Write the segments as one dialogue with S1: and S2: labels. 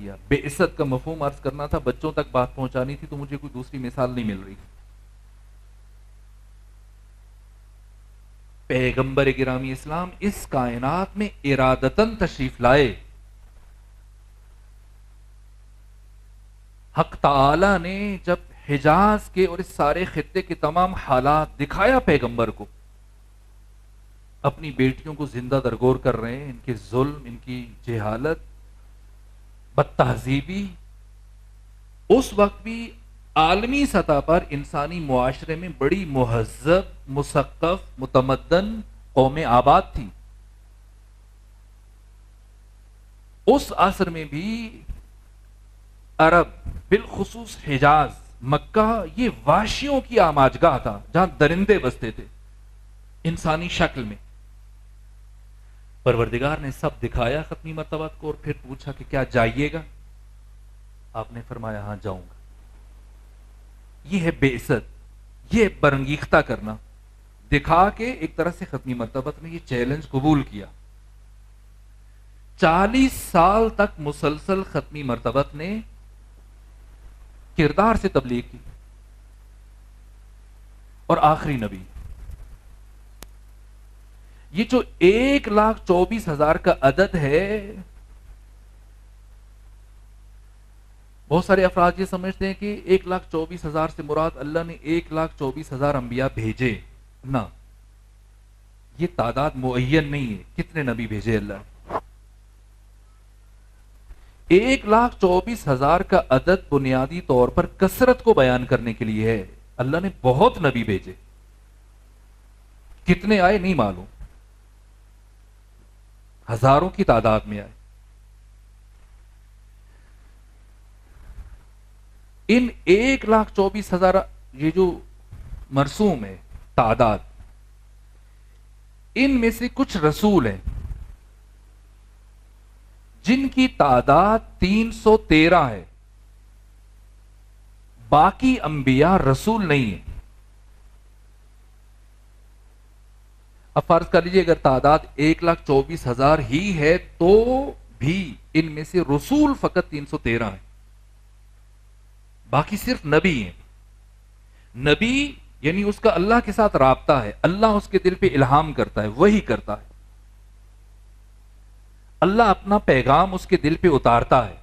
S1: کیا. بعثت کا مفہوم عرض کرنا تھا، بچوں تک بات پہنچانی تھی، تو مجھے کوئی دوسری مثال نہیں مل رہی. پیغمبر گرامی اسلام اس کائنات میں ارادتاً تشریف لائے. حق تعالی نے جب حجاز کے اور اس سارے خطے کے تمام حالات دکھایا پیغمبر کو، اپنی بیٹیوں کو زندہ درگور کر رہے ہیں، ان کے ظلم، ان کی جہالت، بد تہذیبی، اس وقت بھی عالمی سطح پر انسانی معاشرے میں بڑی مہذب، مثقف، متمدن قوم آباد تھی. اس عصر میں بھی عرب، بالخصوص حجاز، مکہ، یہ وحشیوں کی آماجگاہ تھا جہاں درندے بستے تھے انسانی شکل میں. پروردگار نے سب دکھایا ختمی مرتبات کو، اور پھر پوچھا کہ کیا جائیے گا؟ آپ نے فرمایا ہاں جاؤں گا. یہ ہے بعثت، یہ برانگیختہ کرنا. دکھا کے ایک طرح سے ختمی مرتبت نے یہ چیلنج قبول کیا. 40 سال تک مسلسل ختمی مرتبت نے کردار سے تبلیغ کی، اور آخری نبی یہ جو 1,24,000 کا عدد ہے، بہت سارے افراد یہ سمجھتے ہیں کہ 1,24,000 سے مراد اللہ نے 1,24,000 انبیاء بھیجے. نہ، یہ تعداد معین نہیں ہے کتنے نبی بھیجے اللہ نے. 1,24,000 کا عدد بنیادی طور پر کثرت کو بیان کرنے کے لیے ہے. اللہ نے بہت نبی بھیجے، کتنے آئے نہیں معلوم، ہزاروں کی تعداد میں آئے. ان 1,24,000 یہ جو مرسوم ہے تعداد، ان میں سے کچھ رسول ہیں جن کی تعداد 313 ہے. باقی انبیاء رسول نہیں ہیں. اب فرض کر لیجیے اگر تعداد 1,24,000 ہی ہے تو بھی ان میں سے رسول فقط 313 ہیں، باقی صرف نبی ہیں. نبی یعنی اس کا اللہ کے ساتھ رابطہ ہے، اللہ اس کے دل پہ الہام کرتا ہے، وہی کرتا ہے، اللہ اپنا پیغام اس کے دل پہ اتارتا ہے.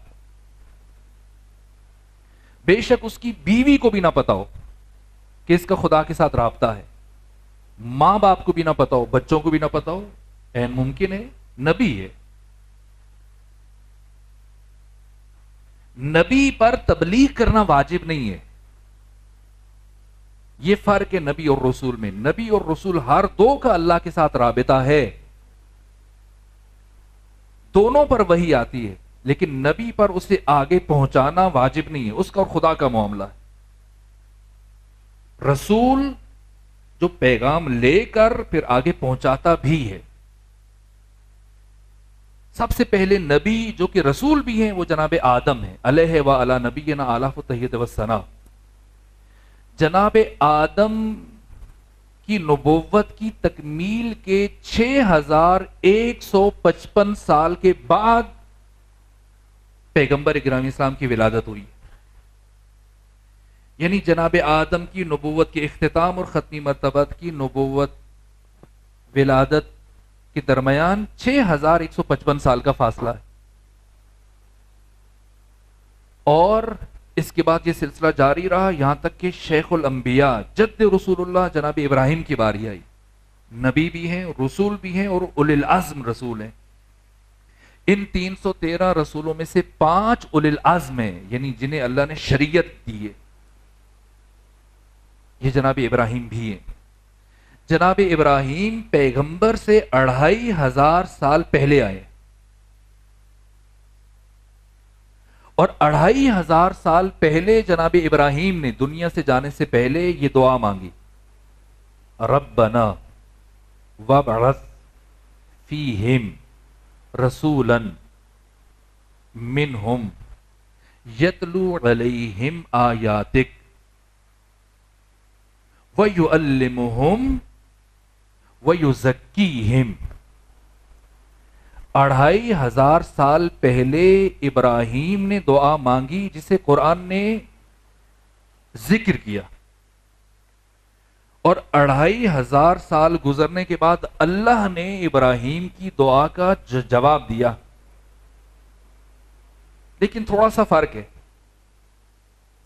S1: بے شک اس کی بیوی کو بھی نہ پتا ہو کہ اس کا خدا کے ساتھ رابطہ ہے، ماں باپ کو بھی نہ پتا ہو، بچوں کو بھی نہ پتا ہو، این ممکن ہے، نبی ہے. نبی پر تبلیغ کرنا واجب نہیں ہے. یہ فرق ہے نبی اور رسول میں. نبی اور رسول ہر دو کا اللہ کے ساتھ رابطہ ہے، دونوں پر وحی آتی ہے، لیکن نبی پر اسے آگے پہنچانا واجب نہیں ہے، اس کا اور خدا کا معاملہ ہے. رسول جو پیغام لے کر پھر آگے پہنچاتا بھی ہے. سب سے پہلے نبی جو کہ رسول بھی ہیں وہ جناب آدم ہیں، علیہ وعلی نبینا آلاف التحیۃ والثناء. جناب آدم کی نبوت کی تکمیل کے 6,155 سال کے بعد پیغمبر گرامی اسلام کی ولادت ہوئی. یعنی جناب آدم کی نبوت کے اختتام اور ختمی مرتبت کی نبوت ولادت کے درمیان 6,155 سال کا فاصلہ ہے. اور اس کے بعد یہ سلسلہ جاری رہا یہاں تک کہ شیخ الانبیاء جد رسول اللہ جناب ابراہیم کی باری آئی. نبی بھی ہیں، رسول بھی ہیں، اور اولی العزم رسول ہیں. ان 313 رسولوں میں سے 5 اولی العزم ہیں، یعنی جنہیں اللہ نے شریعت دی ہے. یہ جناب ابراہیم بھی ہیں. جناب ابراہیم پیغمبر سے 2,500 سال پہلے آئے، اور 2,500 سال پہلے جناب ابراہیم نے دنیا سے جانے سے پہلے یہ دعا مانگی، ربنا وابعث فیہم رسولا منہم یتلو علیہم آیاتک وَيُعَلِّمُهُمْ وَيُزَكِّيهِمْ. 2500 سال پہلے ابراہیم نے دعا مانگی جسے قرآن نے ذکر کیا، اور 2500 سال گزرنے کے بعد اللہ نے ابراہیم کی دعا کا جواب دیا. لیکن تھوڑا سا فرق ہے،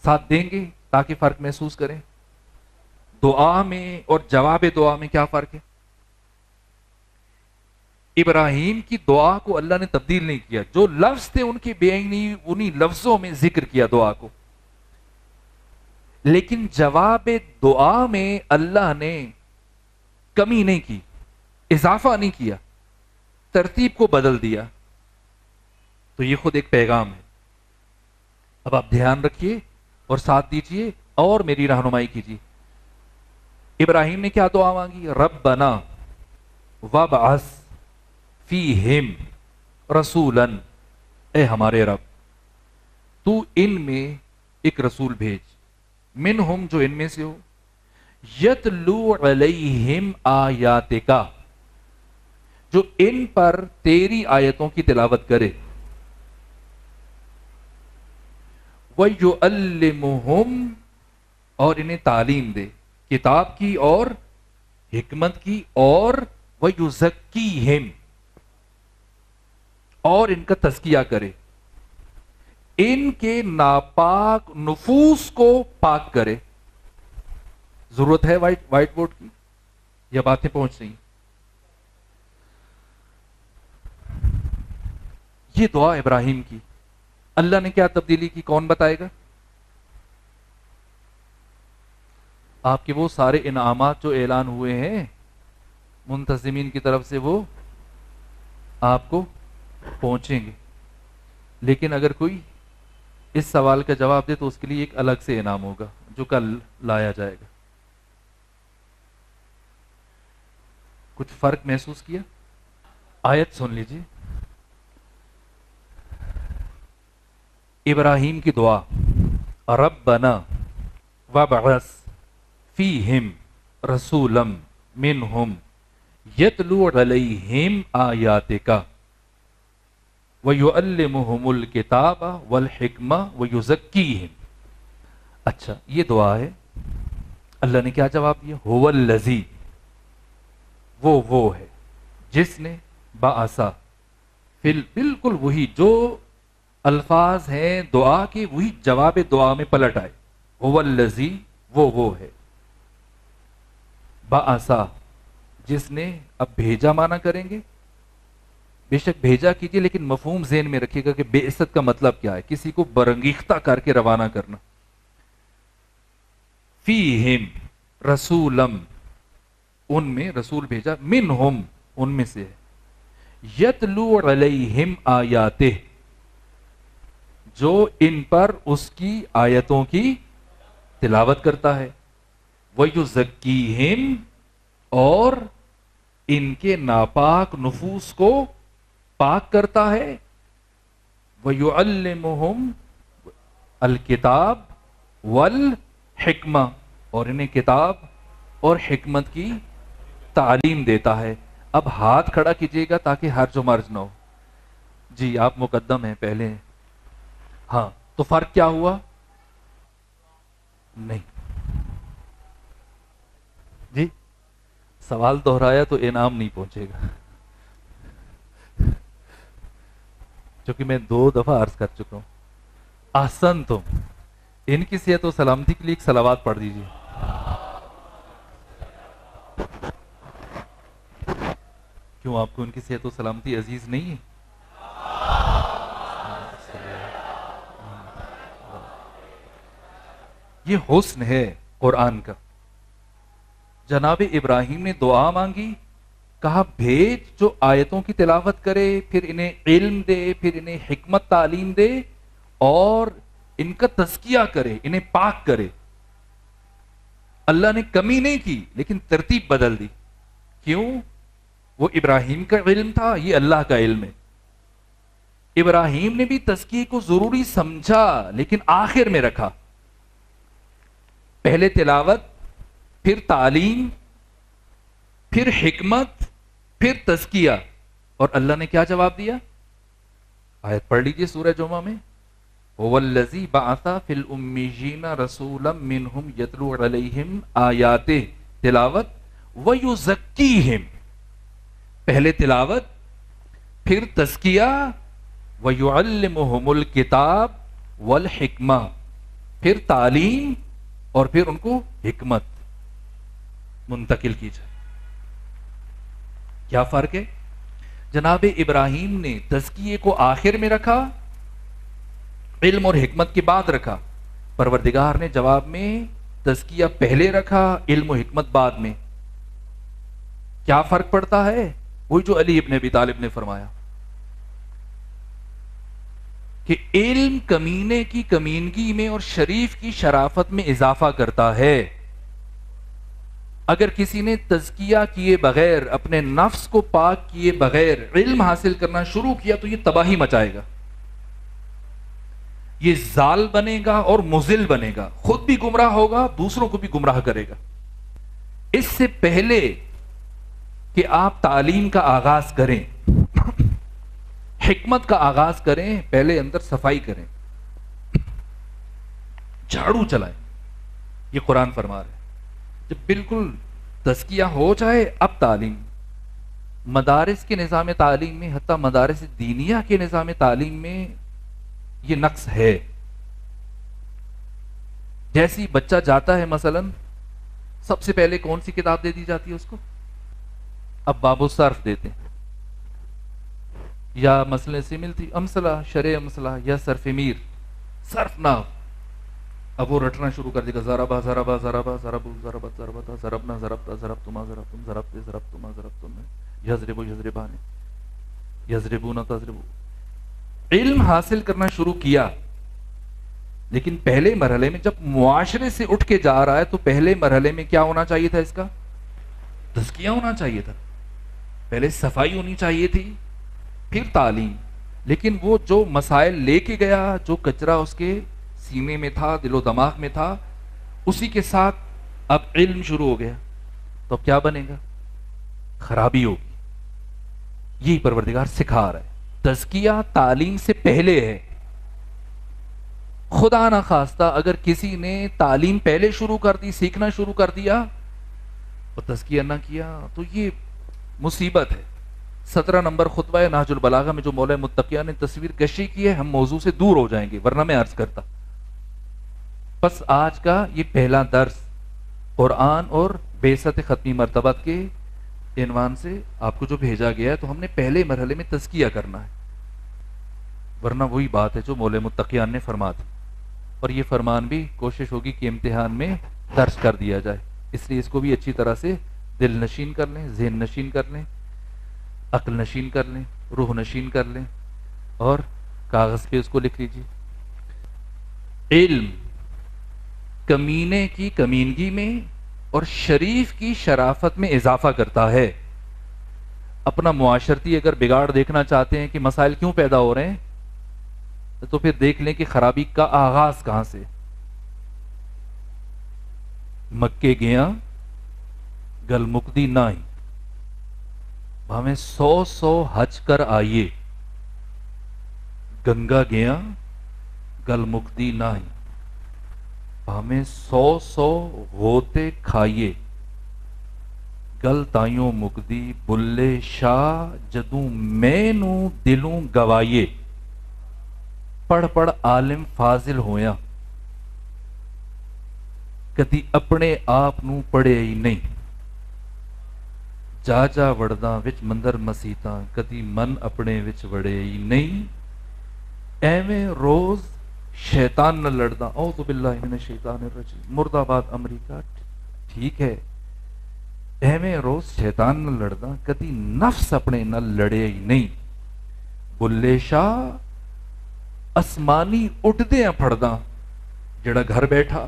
S1: ساتھ دیں گے تاکہ فرق محسوس کریں. دعا میں اور جواب دعا میں کیا فرق ہے؟ ابراہیم کی دعا کو اللہ نے تبدیل نہیں کیا، جو لفظ تھے ان کے انہی لفظوں میں ذکر کیا دعا کو. لیکن جواب دعا میں اللہ نے کمی نہیں کی، اضافہ نہیں کیا، ترتیب کو بدل دیا. تو یہ خود ایک پیغام ہے. اب آپ دھیان رکھیے اور ساتھ دیجئے اور میری رہنمائی کیجیے. ابراہیم نے کیا دعا مانگی؟ ربنا وابعث فیہم رسولا، اے ہمارے رب تو ان میں ایک رسول بھیج، منہم جو ان میں سے ہو، یتلو علیہم آیاتک، جو ان پر تیری آیتوں کی تلاوت کرے، وَيُعَلِّمُهُمْ، اور انہیں تعلیم دے کتاب کی اور حکمت کی، اور وَيُزَكِّيهِمْ، اور ان کا تزکیہ کرے، ان کے ناپاک نفوس کو پاک کرے. ضرورت ہے وائٹ بورڈ کی؟ یہ باتیں پہنچ رہی ہیں. یہ دعا ابراہیم کی. اللہ نے کیا تبدیلی کی؟ کون بتائے گا؟ آپ کے وہ سارے انعامات جو اعلان ہوئے ہیں منتظمین کی طرف سے، وہ آپ کو پہنچیں گے. لیکن اگر کوئی اس سوال کا جواب دے تو اس کے لیے ایک الگ سے انعام ہوگا جو کل لایا جائے گا. کچھ فرق محسوس کیا؟ آیت سن لیجیے. ابراہیم کی دعا، ربنا وابعث فیہم رسولا منہم یتلو علیہم آیاتک وَيُعَلِّمُهُمُ الْكِتَابَ وَالْحِكْمَةَ وَيُزَكِّيهِمْ. اچھا یہ دعا ہے. اللہ نے کیا جواب دیا؟ هُوَ الَّذِي، وہ ہے جس نے بَعَثَ، بالکل وہی جو الفاظ ہیں دعا کے وہی جواب دعا میں پلٹ آئے. هُوَ الَّذِي، وہ ہے. بَعَثَ، جس نے، اب بھیجا مانا کریں گے. بے شک بھیجا کیجئے، لیکن مفہوم ذہن میں رکھیے گا کہ بعثت کا مطلب کیا ہے؟ کسی کو برانگیختہ کر کے روانہ کرنا. فیہم رسولا، ان میں رسول بھیجا، منہم، ان میں سے ہے، یتلو علیہم آیاتہ، جو ان پر اس کی آیتوں کی تلاوت کرتا ہے، وَيُزَكِّيهِمْ، اور ان کے ناپاک نفوس کو پاک کرتا ہے، وَيُعَلِّمُهُمْ الْكِتَابَ وَالْحِكْمَةَ، اور انہیں کتاب اور حکمت کی تعلیم دیتا ہے. اب ہاتھ کھڑا کیجیے گا تاکہ حرج و مرج نہ ہو. جی آپ مقدم ہیں، پہلے ہیں. ہاں تو فرق کیا ہوا؟ نہیں جی، سوال دہرایا تو انعام نہیں پہنچے گا، جو کہ میں 2 دفعہ عرض کر چکا ہوں. احسنتم، ان کی صحت و سلامتی کے لیے ایک صلوات پڑھ دیجیے. کیوں آپ کو ان کی صحت و سلامتی عزیز نہیں ہے؟ یہ حسن ہے قرآن کا. جناب ابراہیم نے دعا مانگی، کہا بھیج جو آیتوں کی تلاوت کرے، پھر انہیں علم دے، پھر انہیں حکمت تعلیم دے، اور ان کا تزکیہ کرے، انہیں پاک کرے. اللہ نے کمی نہیں کی لیکن ترتیب بدل دی. کیوں؟ وہ ابراہیم کا علم تھا، یہ اللہ کا علم ہے. ابراہیم نے بھی تزکیے کو ضروری سمجھا لیکن آخر میں رکھا. پہلے تلاوت، پھر تعلیم، پھر حکمت، پھر تزکیہ. اور اللہ نے کیا جواب دیا؟ آیت پڑھ لیجئے سورہ جمعہ میں، هو الذی بعث فی الامیین رسولا منہم یتلو علیہم آیاتہ، تلاوت، ویزکیہم، پہلے تلاوت، پھر تزکیہ، ویعلمہم الکتاب والحکمہ، پھر تعلیم، اور پھر ان کو حکمت منتقل کی جائے۔ کیا فرق ہے؟ جناب ابراہیم نے تزکیے کو آخر میں رکھا، علم اور حکمت کے بعد رکھا، پروردگار نے جواب میں تزکیہ پہلے رکھا، علم و حکمت بعد میں۔ کیا فرق پڑتا ہے؟ وہی جو علی ابن ابی طالب نے فرمایا کہ علم کمینے کی کمینگی میں اور شریف کی شرافت میں اضافہ کرتا ہے۔ اگر کسی نے تزکیہ کیے بغیر، اپنے نفس کو پاک کیے بغیر علم حاصل کرنا شروع کیا تو یہ تباہی مچائے گا، یہ ضال بنے گا اور مضل بنے گا، خود بھی گمراہ ہوگا، دوسروں کو بھی گمراہ کرے گا۔ اس سے پہلے کہ آپ تعلیم کا آغاز کریں، حکمت کا آغاز کریں، پہلے اندر صفائی کریں، جھاڑو چلائیں۔ یہ قرآن فرما رہے ہیں جب بالکل تزکیہ ہو جائے اب تعلیم۔ مدارس کے نظام تعلیم میں، حتیٰ مدارس دینیہ کے نظام تعلیم میں یہ نقص ہے۔ جیسی بچہ جاتا ہے مثلا، سب سے پہلے کون سی کتاب دے دی جاتی ہے اس کو؟ اب باب الصرف دیتے ہیں، یا مسئلے سے ملتی امثلہ، شرع امثلہ، یا صرف میر، صرف ناو۔ اب وہ رٹنا شروع کر دے گا، ضربا ضربا ضربا ضربو ضربت ضربتا ضربنا ضربتا ضربتما ضربتم ضربتے ضربتما ضربتم، یضربو یضربان، یضربون تضربو۔ علم حاصل کرنا شروع کیا، لیکن پہلے مرحلے میں جب معاشرے سے اٹھ کے جا رہا ہے تو پہلے مرحلے میں کیا ہونا چاہیے تھا؟ اس کا تزکیہ ہونا چاہیے تھا، پہلے صفائی ہونی چاہیے تھی، پھر تعلیم۔ لیکن وہ جو مسائل لے کے گیا، جو کچرا اس کے سینے میں تھا، دل و دماغ میں تھا، اسی کے ساتھ اب علم شروع ہو گیا، تو اب کیا بنے گا؟ خرابی ہوگی۔ یہی پروردگار سکھا رہا ہے، تزکیہ تعلیم سے پہلے ہے۔ خدا نہ خواستہ اگر کسی نے تعلیم پہلے شروع کر دی، سیکھنا شروع کر دیا اور تزکیہ نہ کیا تو یہ مصیبت ہے۔ 17 نمبر خطبہ نہج البلاغہ میں جو مولا متقیہ نے تصویر کشی کی ہے، ہم موضوع سے دور ہو جائیں گے ورنہ میں عرض کرتا۔ بس آج کا یہ پہلا درس قرآن اور بعثت ختمی مرتبت کے عنوان سے آپ کو جو بھیجا گیا ہے، تو ہم نے پہلے مرحلے میں تزکیہ کرنا ہے، ورنہ وہی بات ہے جو مولا متقیان نے فرما دی۔ اور یہ فرمان بھی کوشش ہوگی کہ امتحان میں درج کر دیا جائے، اس لیے اس کو بھی اچھی طرح سے دل نشین کر لیں، ذہن نشین کر لیں، عقل نشین کر لیں، روح نشین کر لیں، اور کاغذ پہ اس کو لکھ لیجیے۔ علم کمینے کی کمینگی میں اور شریف کی شرافت میں اضافہ کرتا ہے۔ اپنا معاشرتی اگر بگاڑ دیکھنا چاہتے ہیں کہ مسائل کیوں پیدا ہو رہے ہیں، تو پھر دیکھ لیں کہ خرابی کا آغاز کہاں سے۔ مکے گیا گل مکدی نہ ہی، ہمیں 100 حج کر آئیے، گنگا گیا گل مکدی نہ ہی، ہمیں 100 غوطے کھائیے، گل تائیوں مکدی بلے شاہ جدوں میں نو دلوں گوائیے، پڑھ پڑھ عالم فاضل ہویا، کدی اپنے آپ نو پڑھے ہی نہیں، جا جا وڑداں وچ مندر مسیتاں، کدی من اپنے وچ وڑے ہی نہیں، ایویں روز شیطان نہ لڑدا، اعوذ باللہ من الشیطان الرجیم، مرد آباد امریکہ، ٹھیک ہے، ایویں روز شیطان نہ لڑدا، کدی نفس اپنے نہ لڑے ہی نہیں، بلے شاہ اسمانی اٹھدیاں پھڑداں، جڑا گھر بیٹھا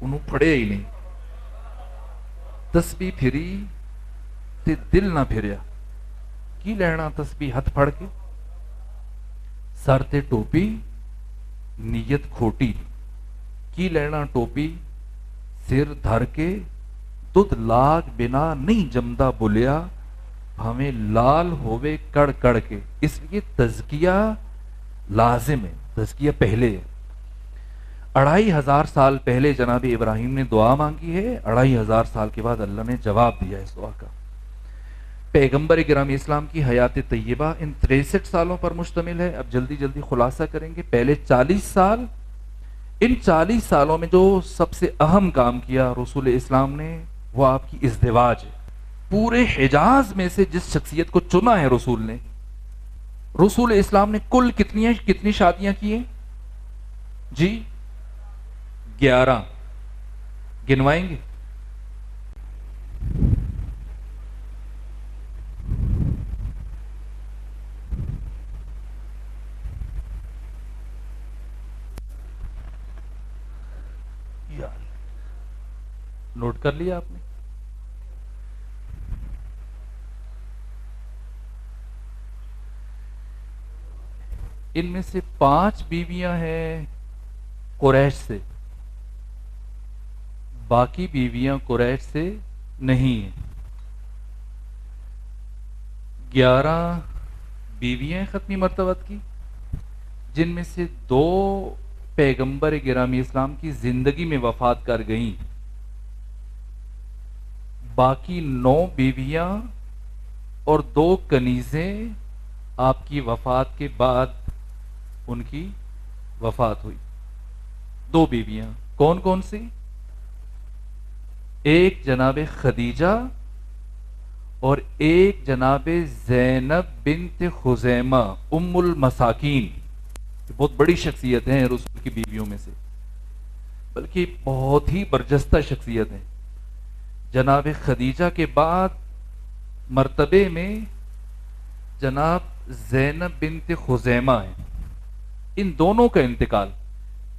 S1: انہوں پھڑے ہی نہیں، تسبیح پھری تے دل نہ پھریا، کی لینا تسبیح ہتھ پھڑ کے، سر تے ٹوپی نیت کھوٹی، کی لینا ٹوپی سر دھر کے، دودھ لاگ بنا نہیں جمدا بولیا، ہمیں لال ہوئے کڑ کڑ کے، اس لیے تزکیہ لازم ہے، تزکیہ پہلے ہے۔ 2500 سال پہلے جناب ابراہیم نے دعا مانگی ہے، 2500 سال کے بعد اللہ نے جواب دیا اس دعا کا۔ پیغمبر گرامی اسلام کی حیات طیبہ ان 63 سالوں پر مشتمل ہے۔ اب جلدی جلدی خلاصہ کریں گے۔ پہلے 40 سال، ان 40 سالوں میں جو سب سے اہم کام کیا رسول اسلام نے وہ آپ کی ازدواج ہے۔ پورے حجاز میں سے جس شخصیت کو چنا ہے رسول نے، رسول اسلام نے کل کتنی شادیاں کی ہیں جی؟ 11 گنوائیں گے؟ نوٹ کر لیا آپ نے؟ ان میں سے 5 بیویاں ہیں قریش سے، باقی بیویاں قریش سے نہیں ہیں۔ 11 بیویاں ختمی مرتبت کی، جن میں سے 2 پیغمبر گرامی اسلام کی زندگی میں وفات کر گئیں، باقی 9 بیویاں اور 2 کنیزیں آپ کی وفات کے بعد ان کی وفات ہوئی۔ 2 بیویاں کون کون سی؟ ایک جناب خدیجہ اور ایک جناب زینب بنت خزیمہ ام المساکین، بہت بڑی شخصیت ہیں رسول کی بیویوں میں سے، بلکہ بہت ہی برجستہ شخصیت ہیں۔ جناب خدیجہ کے بعد مرتبے میں جناب زینب بنت خزیمہ ہیں۔ ان دونوں کا انتقال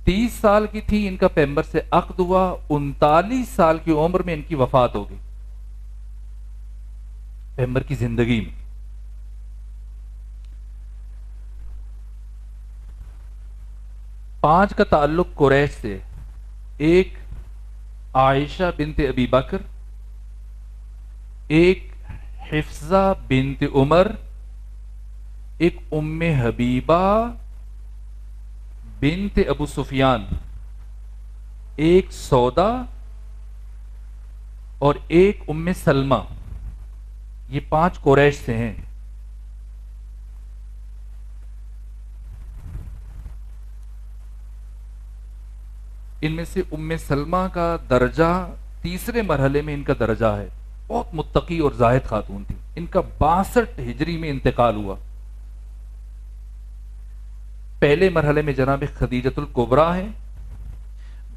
S1: 30 سال کی تھی، ان کا پیغمبر سے عقد ہوا، 39 سال کی عمر میں ان کی وفات ہو گئی پیغمبر کی زندگی میں۔ پانچ کا تعلق قریش سے، ایک عائشہ بنت ابی بکر، ایک حفصہ بنت عمر، ایک ام حبیبہ بنت ابو سفیان، ایک سودا اور ایک ام سلمہ۔ یہ 5 قریش سے ہیں۔ ان میں سے ام سلمہ کا درجہ تیسرے مرحلے میں ان کا درجہ ہے، بہت متقی اور زاہد خاتون تھی۔ ان کا 62 ہجری میں انتقال ہوا۔ پہلے مرحلے میں جناب خدیجۃ الکبریٰ ہے،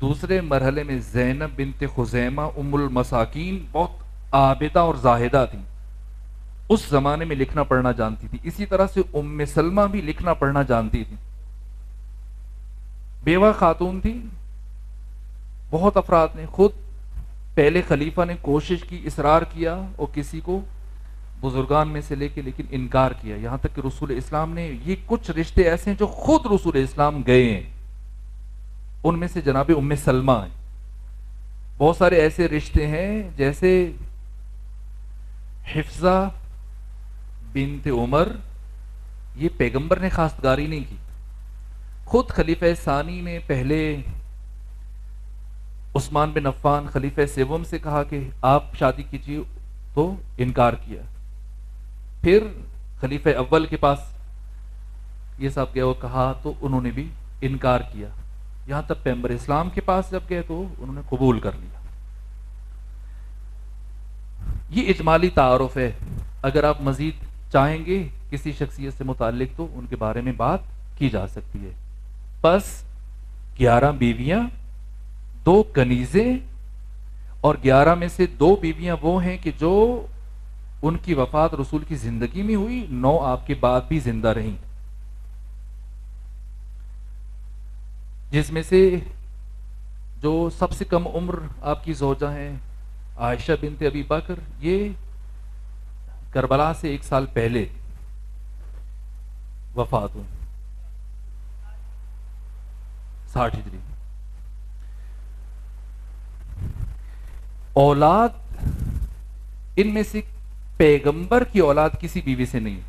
S1: دوسرے مرحلے میں زینب بنت خزیمہ ام المساکین، بہت عابدہ اور زاہدہ تھی، اس زمانے میں لکھنا پڑھنا جانتی تھی۔ اسی طرح سے ام سلمہ بھی لکھنا پڑھنا جانتی تھی، بیوہ خاتون تھی۔ بہت افراد نے، خود پہلے خلیفہ نے کوشش کی، اصرار کیا اور کسی کو بزرگان میں سے لے کے، لیکن انکار کیا، یہاں تک کہ رسول اسلام نے، یہ کچھ رشتے ایسے ہیں جو خود رسول اسلام گئے ہیں، ان میں سے جناب ام سلمہ ہیں۔ بہت سارے ایسے رشتے ہیں جیسے حفصہ بنت عمر، یہ پیغمبر نے خواستگاری نہیں کی، خود خلیفہ ثانی نے پہلے عثمان بن عفان خلیفہ سوم سے کہا کہ آپ شادی کیجیے تو انکار کیا، پھر خلیفہ اول کے پاس یہ صاحب گئے اور کہا تو انہوں نے بھی انکار کیا، یہاں تک پیغمبر اسلام کے پاس جب گئے تو انہوں نے قبول کر لیا۔ یہ اجمالی تعارف ہے، اگر آپ مزید چاہیں گے کسی شخصیت سے متعلق تو ان کے بارے میں بات کی جا سکتی ہے۔ پس 11 بیویاں، 2 کنیزیں، اور 11 میں سے 2 بیویاں وہ ہیں کہ جو ان کی وفات رسول کی زندگی میں ہوئی، 9 آپ کے بعد بھی زندہ رہیں، جس میں سے جو سب سے کم عمر آپ کی زوجہ ہیں عائشہ بنت ابی بکر، یہ کربلا سے 1 سال پہلے وفات ہوئی، 60 ہجری۔ اولاد ان میں سے پیغمبر کی اولاد کسی بیوی سے نہیں،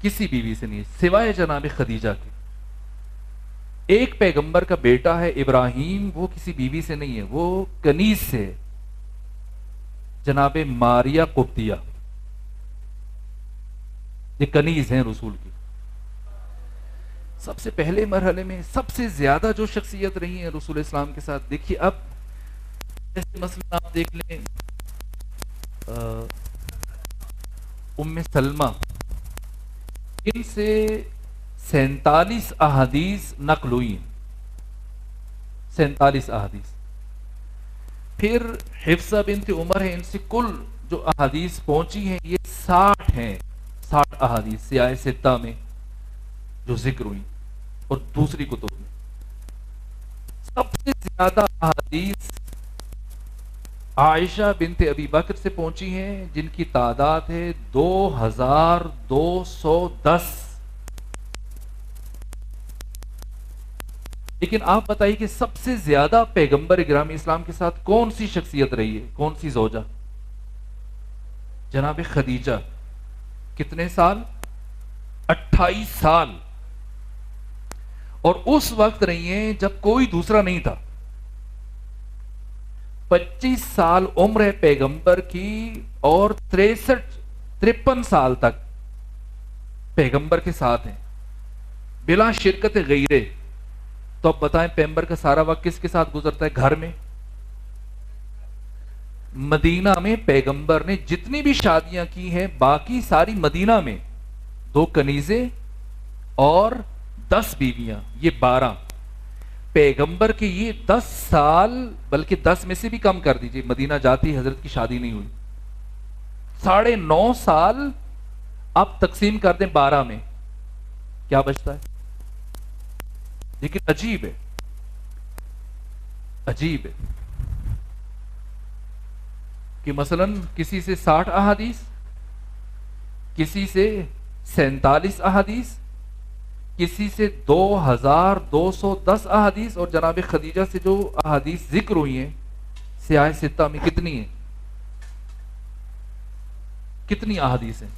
S1: کسی بیوی سے نہیں سوائے جناب خدیجہ کے۔ ایک پیغمبر کا بیٹا ہے ابراہیم، وہ کسی بیوی سے نہیں ہے، وہ کنیز سے ہے، جناب ماریا قبطیہ، یہ کنیز ہیں رسول کی۔ سب سے پہلے مرحلے میں سب سے زیادہ جو شخصیت رہی ہیں رسول اسلام کے ساتھ، دیکھیے اب جیسے مثلا آپ دیکھ لیں ام سلمہ، ان سے 47 احادیث نقل ہوئی ہیں، 47 احادیث۔ پھر حفصہ بنت عمر ہے، ان سے کل جو احادیث پہنچی ہیں یہ 60 ہیں، 60 احادیث سیاہ ستہ میں جو ذکر ہوئی اور دوسری کتب میں۔ سب سے زیادہ احادیث عائشہ بنت ابی بکر سے پہنچی ہیں، جن کی تعداد ہے 2210۔ لیکن آپ بتائیے کہ سب سے زیادہ پیغمبر گرامی اسلام کے ساتھ کون سی شخصیت رہی ہے، کون سی زوجہ؟ جناب خدیجہ۔ کتنے سال؟ 28 سال، اور اس وقت رہی ہیں جب کوئی دوسرا نہیں تھا۔ 25 سال عمر ہے پیغمبر کی، اور 53 سال تک پیغمبر کے ساتھ ہیں بلا شرکت غیرے۔ تو اب بتائیں پیغمبر کا سارا وقت کس کے ساتھ گزرتا ہے؟ گھر میں، مدینہ میں۔ پیغمبر نے جتنی بھی شادیاں کی ہیں باقی ساری مدینہ میں، 2 کنیزیں اور 10 بیویاں، یہ 12۔ پیغمبر کے یہ 10 سال، بلکہ 10 میں سے بھی کم کر دیجئے، مدینہ جاتی حضرت کی شادی نہیں ہوئی، 9.5 سال آپ تقسیم کر دیں 12 میں، کیا بچتا ہے؟ لیکن عجیب ہے، عجیب ہے کہ مثلا کسی سے 60 احادیث، کسی سے 47 احادیث، کسی سے 2210 احادیث، اور جناب خدیجہ سے جو احادیث ذکر ہوئی ہیں سیاہ ستہ میں کتنی ہیں؟ کتنی احادیث ہیں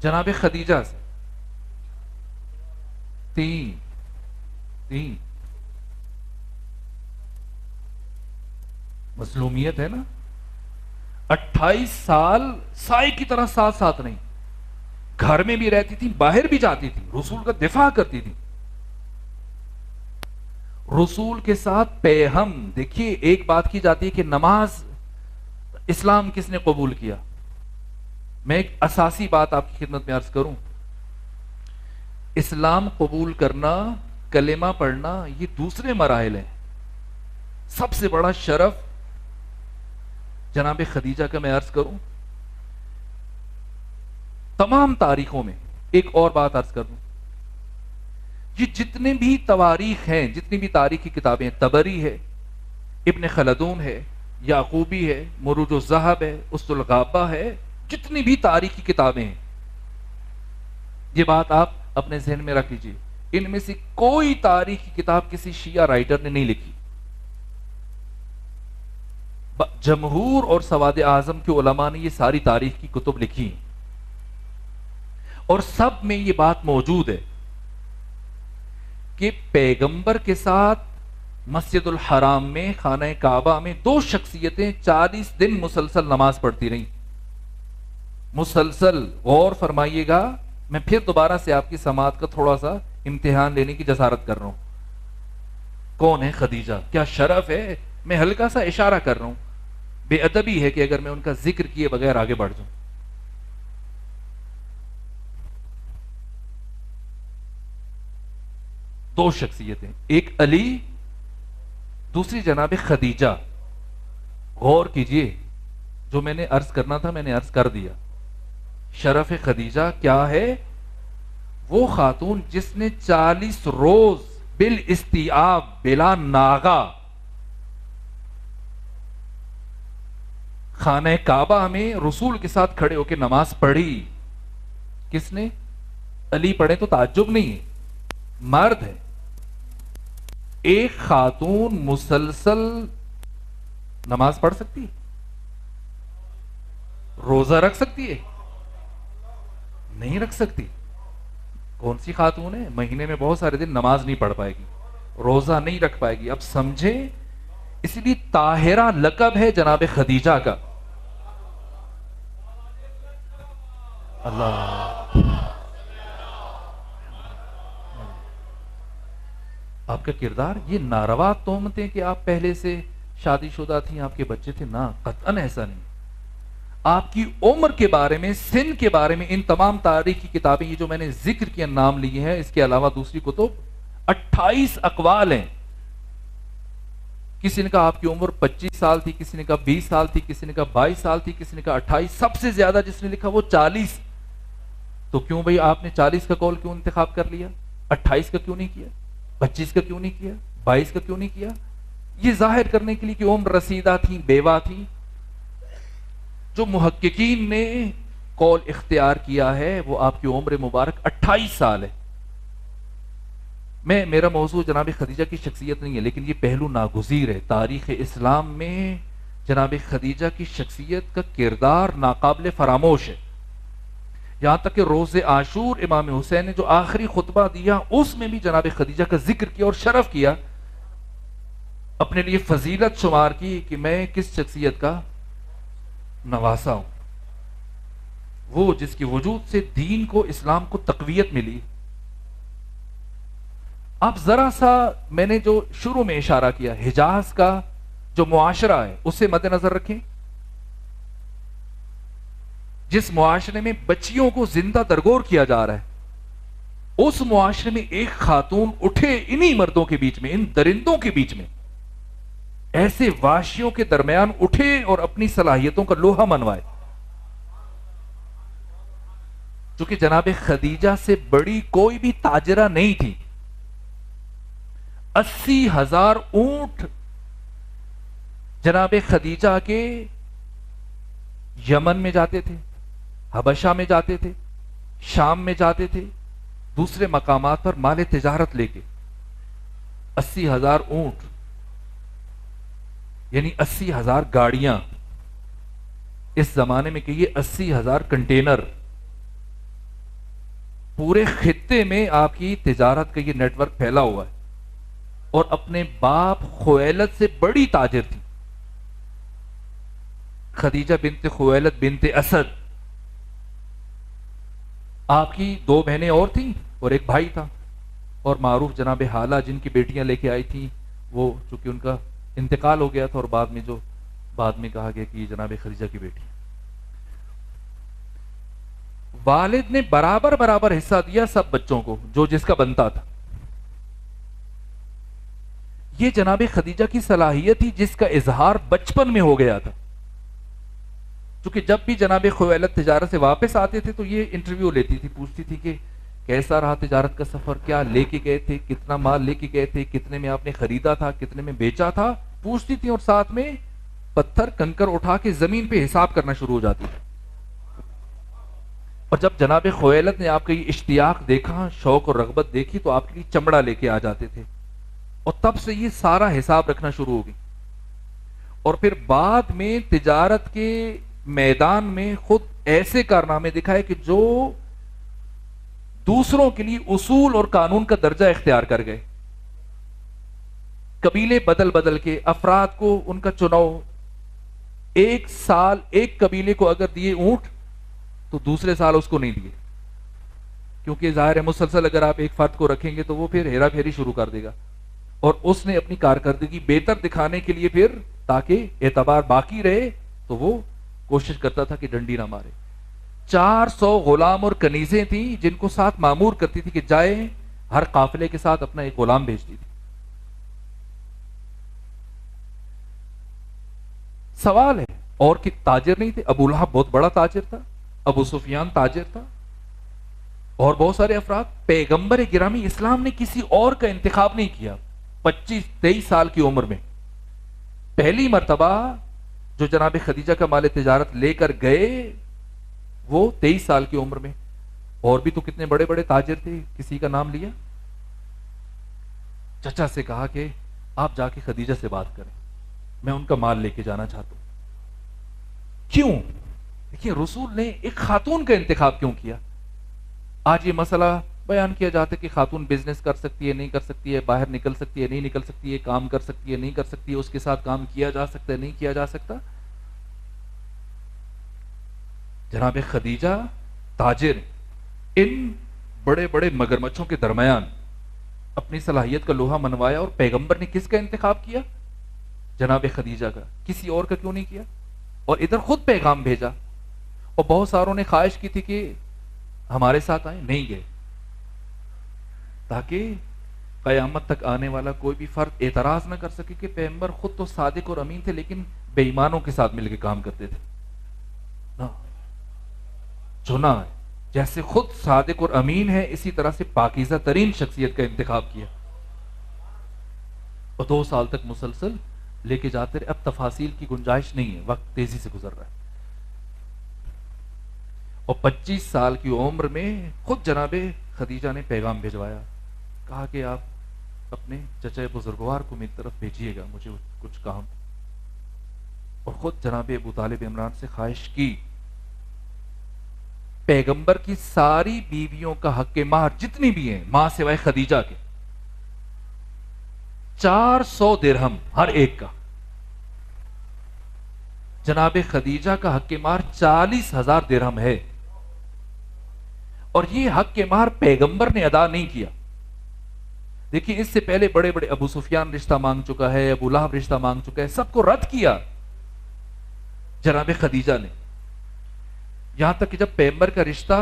S1: جناب خدیجہ سے؟ 3 مظلومیت ہے نا۔ 28 سال سائے کی طرح ساتھ ساتھ نہیں، گھر میں بھی رہتی تھی، باہر بھی جاتی تھی، رسول کا دفاع کرتی تھی، رسول کے ساتھ پیہم۔ دیکھیے ایک بات کی جاتی ہے کہ نماز اسلام کس نے قبول کیا، میں ایک اساسی بات آپ کی خدمت میں عرض کروں۔ اسلام قبول کرنا، کلمہ پڑھنا، یہ دوسرے مراحل ہیں۔ سب سے بڑا شرف جناب خدیجہ کا میں عرض کروں، تمام تاریخوں میں ایک اور بات عرض کر دوں، یہ جتنے بھی تواریخ ہیں، جتنی بھی تاریخی کتابیں، طبری ہے، ابن خلدون ہے، یعقوبی ہے، مروج الذہب ہے، اسد الغابہ ہے، جتنی بھی تاریخی کتابیں ہیں، یہ بات آپ اپنے ذہن میں رکھ لیجئے، ان میں سے کوئی تاریخی کتاب کسی شیعہ رائٹر نے نہیں لکھی۔ جمہور اور سواد اعظم کے علماء نے یہ ساری تاریخ کی کتب لکھی، اور سب میں یہ بات موجود ہے کہ پیغمبر کے ساتھ مسجد الحرام میں، خانہ کعبہ میں 2 شخصیتیں 40 دن مسلسل نماز پڑھتی رہیں، مسلسل۔ غور فرمائیے گا، میں پھر دوبارہ سے آپ کی سماعت کا تھوڑا سا امتحان لینے کی جسارت کر رہا ہوں۔ کون ہے خدیجہ؟ کیا شرف ہے، میں ہلکا سا اشارہ کر رہا ہوں، بے ادبی ہے کہ اگر میں ان کا ذکر کیے بغیر آگے بڑھ جاؤں۔ دو شخصیتیں، ایک علی، دوسری جناب خدیجہ۔ غور کیجئے، جو میں نے عرض کرنا تھا میں نے عرض کر دیا۔ شرف خدیجہ کیا ہے؟ وہ خاتون جس نے 40 روز بالاستیعاب، بلا ناغہ، خانہ کعبہ میں رسول کے ساتھ کھڑے ہو کے نماز پڑھی۔ کس نے؟ علی پڑھے تو تعجب نہیں ہے، مرد ہے۔ ایک خاتون مسلسل نماز پڑھ سکتی ہے؟ روزہ رکھ سکتی ہے؟ نہیں رکھ سکتی. کون سی خاتون ہے مہینے میں بہت سارے دن نماز نہیں پڑھ پائے گی، روزہ نہیں رکھ پائے گی. اب سمجھیں، اس لیے طاہرہ لقب ہے جناب خدیجہ کا. اللہ، آپ کا کردار یہ ناروا تہمتیں کہ آپ پہلے سے شادی شدہ تھیں، آپ کے بچے تھے، نہ قطعاً ایسا نہیں. آپ کی عمر کے بارے میں، سن کے بارے میں ان تمام تاریخی کتابیں، یہ جو میں نے ذکر کیا نام لیے ہیں، اس کے علاوہ دوسری کتب 28 اقوال ہیں. کسی نے کہا آپ کی عمر 25 سال تھی، کسی نے کہا 20 سال تھی، کسی نے کہا 22 سال تھی، کسی نے کہا 28. سب سے زیادہ جس نے لکھا وہ 40. تو کیوں بھئی آپ نے 40 کا قول کیوں انتخاب کر لیا؟ 28 کا کیوں نہیں کیا؟ 25 کا کیوں نہیں کیا؟ 22 کا کیوں نہیں کیا؟ یہ ظاہر کرنے کے لیے کہ عمر رسیدہ تھی، بیوہ تھی. جو محققین نے قول اختیار کیا ہے وہ آپ کی عمر مبارک 28 سال ہے. میرا موضوع جناب خدیجہ کی شخصیت نہیں ہے، لیکن یہ پہلو ناگزیر ہے. تاریخ اسلام میں جناب خدیجہ کی شخصیت کا کردار ناقابل فراموش ہے. یہاں تک کہ روز عاشور امام حسین نے جو آخری خطبہ دیا اس میں بھی جناب خدیجہ کا ذکر کیا اور شرف کیا، اپنے لیے فضیلت شمار کی کہ میں کس شخصیت کا نواسا ہوں، وہ جس کی وجود سے دین کو، اسلام کو تقویت ملی. اب ذرا سا میں نے جو شروع میں اشارہ کیا، حجاز کا جو معاشرہ ہے اسے مد نظر رکھیں. جس معاشرے میں بچیوں کو زندہ درگور کیا جا رہا ہے، اس معاشرے میں ایک خاتون اٹھے انہی مردوں کے بیچ میں، ان درندوں کے بیچ میں، ایسے واشیوں کے درمیان اٹھے اور اپنی صلاحیتوں کا لوہا منوائے. چونکہ جناب خدیجہ سے بڑی کوئی بھی تاجرہ نہیں تھی. 80,000 اونٹ جناب خدیجہ کے یمن میں جاتے تھے، حبشہ میں جاتے تھے، شام میں جاتے تھے، دوسرے مقامات پر مال تجارت لے کے. 80,000 اونٹ یعنی 80,000 گاڑیاں. اس زمانے میں کہیے 80,000 کنٹینر. پورے خطے میں آپ کی تجارت کا یہ نیٹ ورک پھیلا ہوا ہے. اور اپنے باپ خویلد سے بڑی تاجر تھی خدیجہ بنت خویلد بنت اسد. آپ کی 2 بہنیں اور تھیں اور ایک بھائی تھا. اور معروف جناب حالہ جن کی بیٹیاں لے کے آئی تھی، وہ چونکہ ان کا انتقال ہو گیا تھا، اور بعد میں کہا گیا کہ یہ جناب خدیجہ کی بیٹی. والد نے برابر حصہ دیا سب بچوں کو، جو جس کا بنتا تھا. یہ جناب خدیجہ کی صلاحیت تھی جس کا اظہار بچپن میں ہو گیا تھا. چونکہ جب بھی جناب خویلد تجارت سے واپس آتے تھے تو یہ انٹرویو لیتی تھی، پوچھتی تھی کہ کیسا رہا تجارت کا سفر، کیا لے کے گئے تھے، کتنا مال لے کے گئے تھے، کتنے میں آپ نے خریدا تھا، کتنے میں بیچا تھا، پوچھتی تھی. اور ساتھ میں پتھر کنکر اٹھا کے زمین پہ حساب کرنا شروع ہو جاتی تھی. اور جب جناب خویلد نے آپ کا یہ اشتیاق دیکھا، شوق اور رغبت دیکھی، تو آپ کے لیے چمڑا لے کے آ جاتے تھے. اور تب سے یہ سارا حساب رکھنا شروع ہو گئی. اور پھر بعد میں تجارت کے میدان میں خود ایسے کارنامے دکھائے کہ جو دوسروں کے لیے اصول اور قانون کا درجہ اختیار کر گئے. قبیلے بدل کے افراد کو ان کا چناؤ، ایک سال ایک قبیلے کو اگر دیے اونٹ تو دوسرے سال اس کو نہیں دیے، کیونکہ ظاہر ہے مسلسل اگر آپ ایک فرد کو رکھیں گے تو وہ پھر ہیرا پھیری شروع کر دے گا. اور اس نے اپنی کارکردگی بہتر دکھانے کے لیے پھر تاکہ اعتبار باقی رہے تو وہ کوشش کرتا تھا کہ ڈنڈی نہ مارے. 400 غلام اور کنیزیں تھیں جن کو ساتھ مامور کرتی تھی کہ جائے، ہر قافلے کے ساتھ اپنا ایک غلام بھیجتی تھی. سوال ہے، اور کہ تاجر نہیں تھے؟ ابو لہب بہت بڑا تاجر تھا، ابو سفیان تاجر تھا، اور بہت سارے افراد. پیغمبر گرامی اسلام نے کسی اور کا انتخاب نہیں کیا. 25-23 سال کی عمر میں پہلی مرتبہ جو جناب خدیجہ کا مال تجارت لے کر گئے وہ 23 سال کی عمر میں. اور بھی تو کتنے بڑے بڑے تاجر تھے، کسی کا نام لیا؟ چچا سے کہا کہ آپ جا کے خدیجہ سے بات کریں. میں ان کا مال لے کے جانا چاہتا ہوں. کیوں؟ دیکھیے رسول نے ایک خاتون کا انتخاب کیوں کیا؟ آج یہ مسئلہ بیان کیا جاتا ہے کہ خاتون بزنس کر سکتی ہے نہیں کر سکتی ہے، باہر نکل سکتی ہے نہیں نکل سکتی ہے، کام کر سکتی ہے نہیں کر سکتی ہے، اس کے ساتھ کام کیا جا سکتا ہے نہیں کیا جا سکتا. جناب خدیجہ تاجر ان بڑے بڑے مگرمچھوں کے درمیان اپنی صلاحیت کا لوہا منوایا، اور پیغمبر نے کس کا انتخاب کیا؟ جناب خدیجہ کا. کسی اور کا کیوں نہیں کیا؟ اور ادھر خود پیغام بھیجا. اور بہت ساروں نے خواہش کی تھی کہ ہمارے ساتھ آئیں، نہیں گئے، تاکہ قیامت تک آنے والا کوئی بھی فرد اعتراض نہ کر سکے کہ پیغمبر خود تو صادق اور امین تھے لیکن بے ایمانوں کے ساتھ مل کے کام کرتے تھے. نا چنا ہے جیسے خود صادق اور امین ہے، اسی طرح سے پاکیزہ ترین شخصیت کا انتخاب کیا. اور 2 سال تک مسلسل لے کے جاتے رہے. اب تفاصیل کی گنجائش نہیں ہے، وقت تیزی سے گزر رہا ہے. اور 25 سال کی عمر میں خود جناب خدیجہ نے پیغام بھیجوایا، کہا کہ آپ اپنے چچا بزرگوار کو میری طرف بھیجیے گا، مجھے کچھ کام. اور خود جناب ابو طالب عمران سے خواہش کی. پیغمبر کی ساری بیویوں کا حق مہر جتنی بھی ہیں ماں سوائے خدیجہ کے 400 درہم ہر ایک کا. جناب خدیجہ کا حق مہر 40,000 درہم ہے. اور یہ حق مہر پیغمبر نے ادا نہیں کیا. دیکھیے اس سے پہلے بڑے بڑے ابو سفیان رشتہ مانگ چکا ہے، ابو لہب رشتہ مانگ چکا ہے، سب کو رد کیا جناب خدیجہ نے. یہاں تک کہ جب پیغمبر کا رشتہ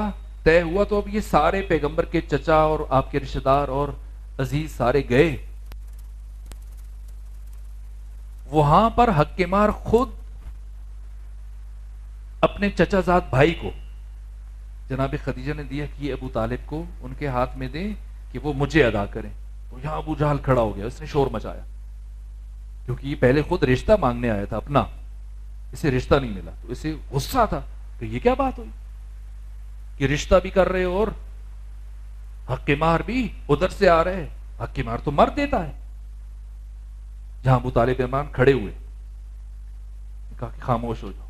S1: طے ہوا تو اب یہ سارے پیغمبر کے چچا اور آپ کے رشتہ دار اور عزیز سارے گئے. وہاں پر حق مہر خود اپنے چچا زاد بھائی کو جناب خدیجہ نے دیا کہ یہ ابو طالب کو ان کے ہاتھ میں دیں کہ وہ مجھے ادا کریں. تو یہاں ابو جہل کھڑا ہو گیا، اس نے شور مچایا کیونکہ یہ پہلے خود رشتہ مانگنے آیا تھا اپنا، اسے رشتہ نہیں ملا. تو اسے غصہ تھا کہ یہ کیا بات ہوئی کہ رشتہ بھی کر رہے ہو اور حق مہر بھی ادھر سے آ رہے. حق مہر تو مرد دیتا ہے. جہاں ابو طالب عمران کھڑے ہوئے کہا کہ خاموش ہو جاؤ،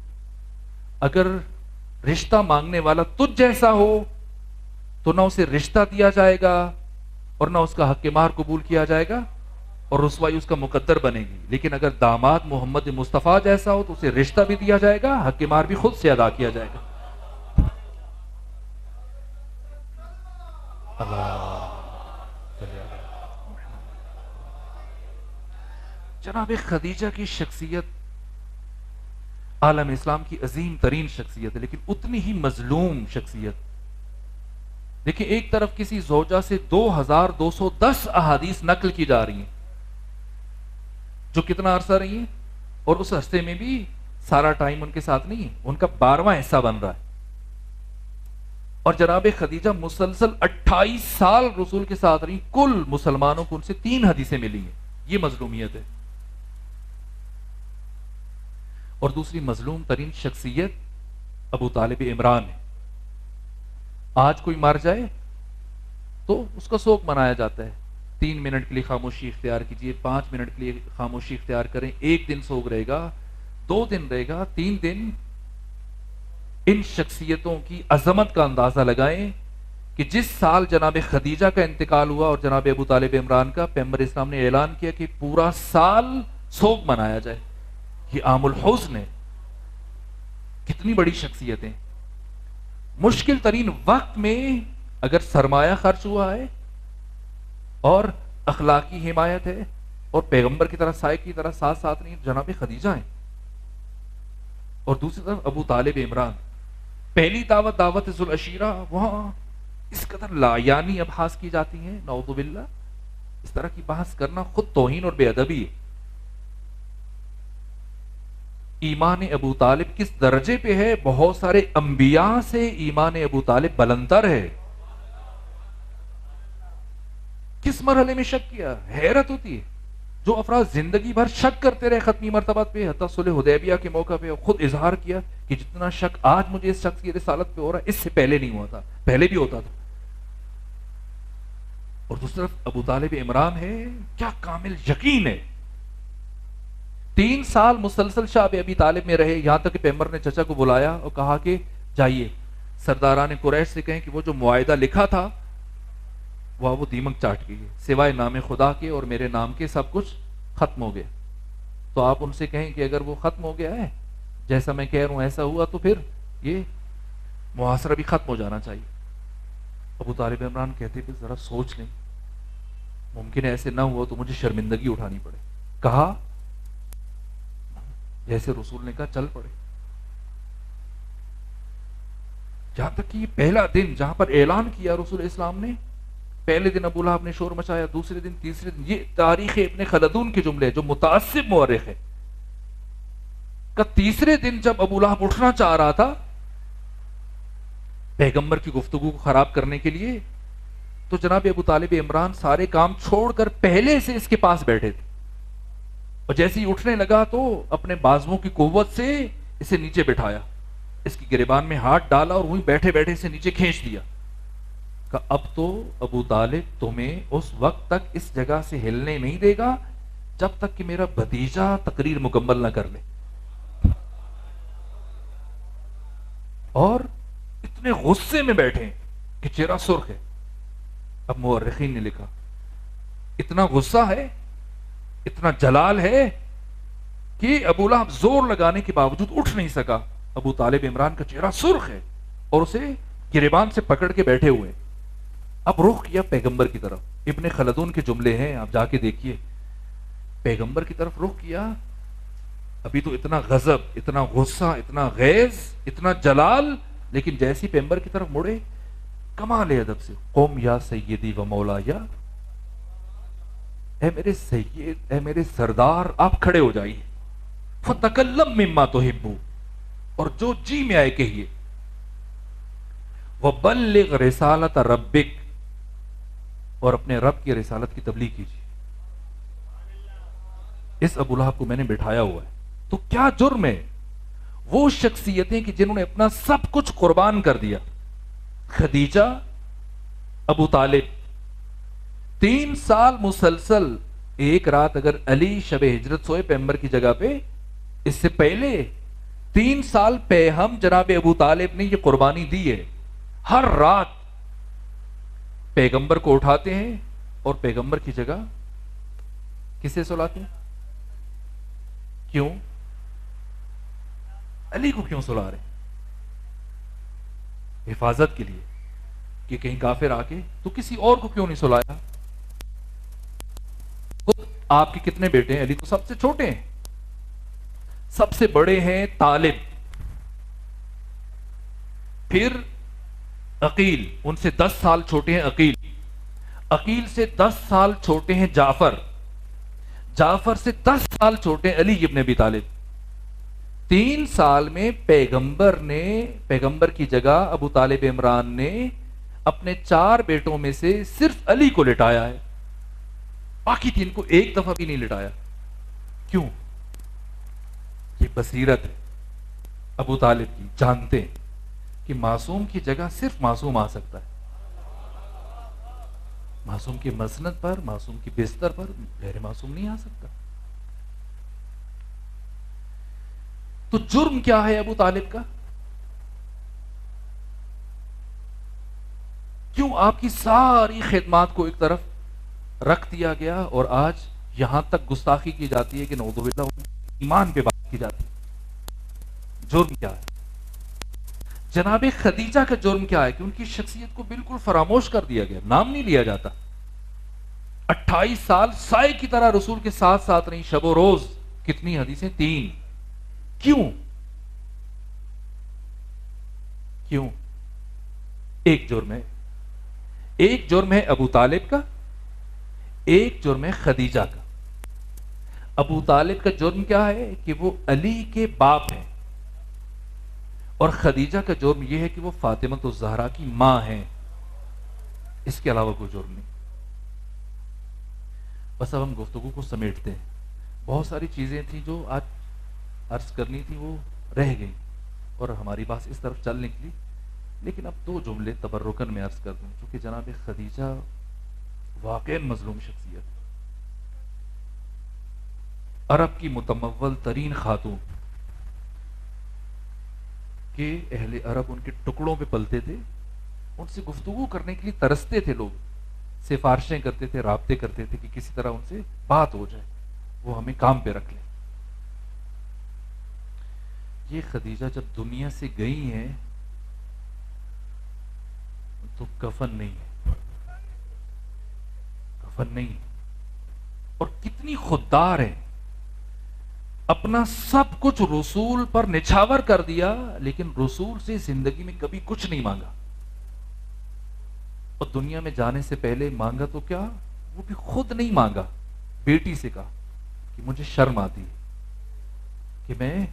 S1: اگر رشتہ مانگنے والا تجھ جیسا ہو تو نہ اسے رشتہ دیا جائے گا اور نہ اس کا حق مہر قبول کیا جائے گا اور رسوائی اس کا مقدر بنے گی. لیکن اگر داماد محمد مصطفیٰ جیسا ہو تو اسے رشتہ بھی دیا جائے گا، حق مہر بھی خود سے ادا کیا جائے گا. جناب خدیجہ کی شخصیت عالم اسلام کی عظیم ترین شخصیت ہے، لیکن اتنی ہی مظلوم شخصیت. دیکھیں ایک طرف کسی زوجہ سے 2210 احادیث نقل کی جا رہی ہیں جو کتنا عرصہ رہی ہیں، اور اس عرصے میں بھی سارا ٹائم ان کے ساتھ نہیں ہے، ان کا 12واں حصہ بن رہا ہے. اور جناب خدیجہ مسلسل 28 سال رسول کے ساتھ رہی، کل مسلمانوں کو ان سے 3 حدیثیں ملی ہیں. یہ مظلومیت ہے. اور دوسری مظلوم ترین شخصیت ابو طالب عمران ہے. آج کوئی مر جائے تو اس کا سوگ منایا جاتا ہے. 3 منٹ کے لیے خاموشی اختیار کیجئے، 5 منٹ کے لیے خاموشی اختیار کریں. 1 دن سوگ رہے گا، 2 دن رہے گا، 3 دن. ان شخصیتوں کی عظمت کا اندازہ لگائیں کہ جس سال جناب خدیجہ کا انتقال ہوا اور جناب ابو طالب عمران کا، پیغمبر اسلام نے اعلان کیا کہ پورا سال سوگ منایا جائے. یہ عام الحزن ہے. کتنی بڑی شخصیتیں. مشکل ترین وقت میں اگر سرمایہ خرچ ہوا ہے اور اخلاقی حمایت ہے اور پیغمبر کی طرح سائے کی طرح ساتھ ساتھ نہیں، جناب خدیجہ ہیں. اور دوسری طرف ابو طالب عمران. پہلی دعوت دعوت ذو العشیرہ، وہاں اس قدر لایانی ابحاث کی جاتی ہیں، نعوذ باللہ. اس طرح کی بحث کرنا خود توہین اور بے ادبی ہے. ایمان ابو طالب کس درجے پہ ہے؟ بہت سارے انبیاء سے ایمان ابو طالب بلندر ہے. کس مرحلے میں شک کیا؟ حیرت ہوتی ہے. جو افراد زندگی بھر شک کرتے رہے ختمی مرتبات پہ، حتی صلح حدیبیہ کے موقع پہ خود اظہار کیا کہ جتنا شک آج مجھے اس شخص کی رسالت پہ ہو رہا ہے اس سے پہلے نہیں ہوا تھا، پہلے بھی ہوتا تھا. اور دوسری طرف ابو طالب عمران ہے، کیا کامل یقین ہے. 3 سال مسلسل شعب ابی طالب میں رہے، یہاں تک کہ پیغمبر نے چچا کو بلایا اور کہا کہ جائیے سرداران قریش سے کہیں کہ وہ جو معاہدہ لکھا تھا وہ دیمک چاٹ گئی ہے، سوائے نام خدا کے اور میرے نام کے سب کچھ ختم ہو گیا، تو آپ ان سے کہیں کہ اگر وہ ختم ہو گیا ہے جیسا میں کہہ رہا ہوں ایسا ہوا تو پھر یہ محاصرہ بھی ختم ہو جانا چاہیے۔ ابو طالب عمران کہتے کہ ذرا سوچ لیں، ممکن ہے ایسے نہ ہوا تو مجھے شرمندگی اٹھانی پڑے۔ کہا جیسے رسول نے کہا چل پڑے، جہاں تک کہ یہ پہلا دن جہاں پر اعلان کیا رسول اسلام نے، پہلے دن ابو لہب نے شور مچایا، دوسرے دن، تیسرے دن، یہ تاریخ ابن خلدون کے جملے جو متعصب مورخ ہے، کہ تیسرے دن جب ابو لہب اٹھنا چاہ رہا تھا پیغمبر کی گفتگو کو خراب کرنے کے لیے، تو جناب ابو طالب عمران سارے کام چھوڑ کر پہلے سے اس کے پاس بیٹھے تھے، اور جیسے ہی اٹھنے لگا تو اپنے بازوؤں کی قوت سے اسے نیچے بٹھایا، اس کی گریبان میں ہاتھ ڈالا اور وہیں بیٹھے بیٹھے اسے نیچے کھینچ دیا کہ اب تو ابو طالب تمہیں اس وقت تک اس جگہ سے ہلنے نہیں دے گا جب تک کہ میرا بھتیجا تقریر مکمل نہ کر لے۔ اور اتنے غصے میں بیٹھے کہ چہرہ سرخ ہے۔ اب مورخین نے لکھا اتنا غصہ ہے، اتنا جلال ہے کہ ابو لہب زور لگانے کے باوجود اٹھ نہیں سکا۔ ابو طالب عمران کا چہرہ سرخ ہے اور اسے گریبان سے پکڑ کے بیٹھے ہوئے۔ اب رخ کیا پیغمبر کی طرف، ابن خلدون کے جملے ہیں، آپ جا کے دیکھیے، پیغمبر کی طرف رخ کیا، ابھی تو اتنا غضب، اتنا غصہ، اتنا غیظ، اتنا جلال، لیکن جیسی پیغمبر کی طرف مڑے کمال ادب سے، قوم یا سیدی و مولا، یا اے میرے سید، اے میرے سردار، آپ کھڑے ہو جائیے، فتکلم مما تحب، اور جو جی میں آئے کہیے، وبلغ رسالت ربک، اور اپنے رب کی رسالت کی تبلیغ کیجیے۔ اس ابو لہب کو میں نے بٹھایا ہوا ہے، تو کیا جرم ہے؟ وہ شخصیتیں کہ جنہوں نے اپنا سب کچھ قربان کر دیا، خدیجہ، ابو طالب، 3 سال مسلسل، ایک رات اگر علی شب ہجرت سوئے پیغمبر کی جگہ پہ، اس سے پہلے 3 سال پہ ہم جناب ابو طالب نے یہ قربانی دی ہے، ہر رات پیغمبر کو اٹھاتے ہیں اور پیغمبر کی جگہ کسے سلاتے ہیں؟ کیوں؟ علی کو کیوں سلا رہے ہیں؟ حفاظت کے لیے، کہ کہیں کافر آ کے، تو کسی اور کو کیوں نہیں سلایا؟ خود آپ کے کتنے بیٹے ہیں؟ علی تو سب سے چھوٹے ہیں، سب سے بڑے ہیں طالب، پھر عقیل، ان سے 10 سال چھوٹے ہیں عقیل، عقیل سے 10 سال چھوٹے ہیں جعفر، جعفر سے 10 سال چھوٹے ہیں علی ابن ابی طالب۔ 3 سال میں پیغمبر کی جگہ ابو طالب عمران نے اپنے 4 بیٹوں میں سے صرف علی کو لٹایا ہے، باقی 3 کو ایک دفعہ بھی نہیں لٹایا۔ کیوں؟ یہ بصیرت ہے ابو طالب کی، جانتے ہیں کہ معصوم کی جگہ صرف معصوم آ سکتا ہے، معصوم کی مسند پر، معصوم کی بستر پر غیر معصوم نہیں آ سکتا۔ تو جرم کیا ہے ابو طالب کا؟ کیوں آپ کی ساری خدمات کو ایک طرف رکھ دیا گیا اور آج یہاں تک گستاخی کی جاتی ہے کہ نعوذ باللہ ایمان پہ بات کی جاتی ہے؟ جرم کیا ہے؟ جناب خدیجہ کا جرم کیا ہے کہ ان کی شخصیت کو بالکل فراموش کر دیا گیا، نام نہیں لیا جاتا۔ 28 سال سائے کی طرح رسول کے ساتھ ساتھ رہی، شب و روز، کتنی حدیثیں؟ 3۔ کیوں؟ کیوں؟ ایک جرم ہے، ایک جرم ہے ابو طالب کا، ایک جرم ہے خدیجہ کا۔ ابو طالب کا جرم کیا ہے کہ وہ علی کے باپ ہیں، اور خدیجہ کا جرم یہ ہے کہ وہ فاطمہ الزہرا کی ماں ہیں، اس کے علاوہ کوئی جرم نہیں۔ بس اب ہم گفتگو کو سمیٹتے ہیں، بہت ساری چیزیں تھیں جو آج عرض کرنی تھی وہ رہ گئی اور ہماری بات اس طرف چل نکلی، لیکن اب 2 جملے تبرکن میں عرض کر دوں، چونکہ جناب خدیجہ واقعاً مظلوم شخصیت، عرب کی متمول ترین خاتون کہ اہل عرب ان کے ٹکڑوں پہ پلتے تھے، ان سے گفتگو کرنے کے لیے ترستے تھے لوگ، سفارشیں کرتے تھے، رابطے کرتے تھے کہ کسی طرح ان سے بات ہو جائے، وہ ہمیں کام پہ رکھ لیں۔ یہ خدیجہ جب دنیا سے گئی ہیں تو کفن نہیں ہے، کفن نہیں ہے، اور کتنی خوددار ہے، اپنا سب کچھ رسول پر نچھاور کر دیا، لیکن رسول سے زندگی میں کبھی کچھ نہیں مانگا، اور دنیا میں جانے سے پہلے مانگا تو کیا، وہ بھی خود نہیں مانگا، بیٹی سے کہا کہ مجھے شرم آتی ہے کہ میں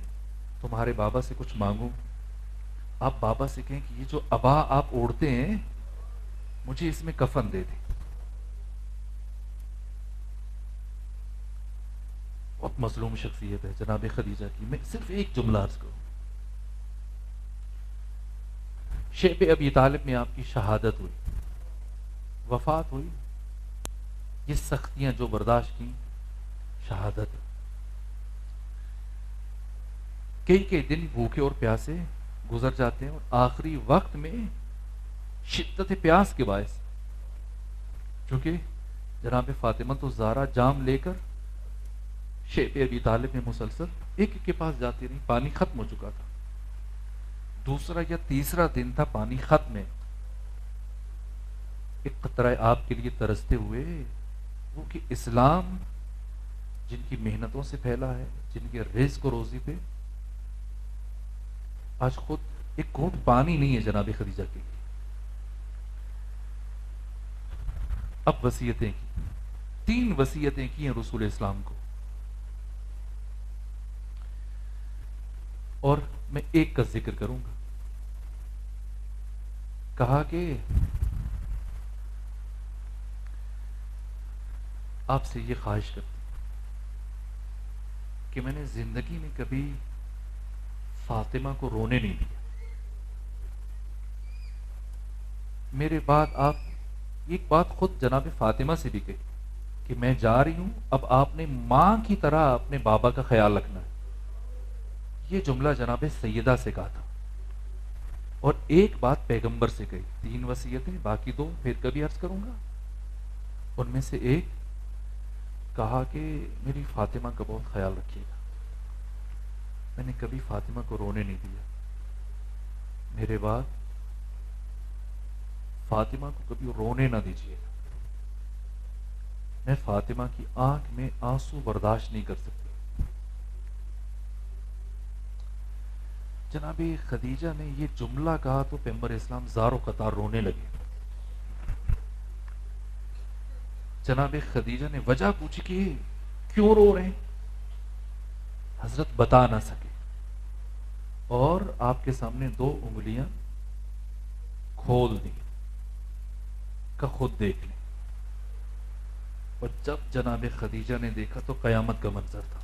S1: تمہارے بابا سے کچھ مانگوں، آپ بابا سے کہیں کہ یہ جو ابا آپ اوڑھتے ہیں مجھے اس میں کفن دے دیں۔ بہت مظلوم شخصیت ہے جناب خدیجہ کی۔ میں صرف ایک جملہ عرض کروں، شیب ابی طالب میں آپ کی شہادت ہوئی، وفات ہوئی، یہ سختیاں جو برداشت کی، شہادت، کئی کئی دن بھوکے اور پیاسے گزر جاتے ہیں، اور آخری وقت میں شدت پیاس کے باعث، چونکہ جناب فاطمہ تو زہرا جام لے کر شیب ابی طالب میں مسلسل ایک ایک کے پاس جاتی رہی، پانی ختم ہو چکا تھا، دوسرا یا تیسرا دن تھا، پانی ختم ہے، ایک قطرہ آپ کے لیے ترستے ہوئے، وہ کہ اسلام جن کی محنتوں سے پھیلا ہے، جن کے رزق و روزی پہ آج خود ایک گھونٹ پانی نہیں ہے جناب خدیجہ کے لیے، اب وصیتیں کی، 3 وصیتیں کی ہیں رسول اسلام کو، اور میں ایک کا ذکر کروں گا۔ کہا کہ آپ سے یہ خواہش کرتی کہ میں نے زندگی میں کبھی فاطمہ کو رونے نہیں دیا، میرے بعد آپ ایک بات خود جناب فاطمہ سے بھی کہی کہ میں جا رہی ہوں، اب آپ نے ماں کی طرح اپنے بابا کا خیال رکھنا ہے، یہ جملہ جناب سیدہ سے کہا تھا، اور ایک بات پیغمبر سے کہی، 3 وصیتیں، باقی 2 پھر کبھی عرض کروں گا، ان میں سے ایک کہا کہ میری فاطمہ کا بہت خیال رکھیے گا، میں نے کبھی فاطمہ کو رونے نہیں دیا، میرے بعد فاطمہ کو کبھی رونے نہ دیجیے گا، میں فاطمہ کی آنکھ میں آنسو برداشت نہیں کر سکتی۔ جناب خدیجہ نے یہ جملہ کہا تو پیغمبر اسلام زار و قطار رونے لگے۔ جناب خدیجہ نے وجہ پوچھی کہ کیوں رو رہے ہیں؟ حضرت بتا نہ سکے، اور آپ کے سامنے 2 انگلیاں کھول دی کہ خود دیکھ لیں، اور جب جناب خدیجہ نے دیکھا تو قیامت کا منظر تھا،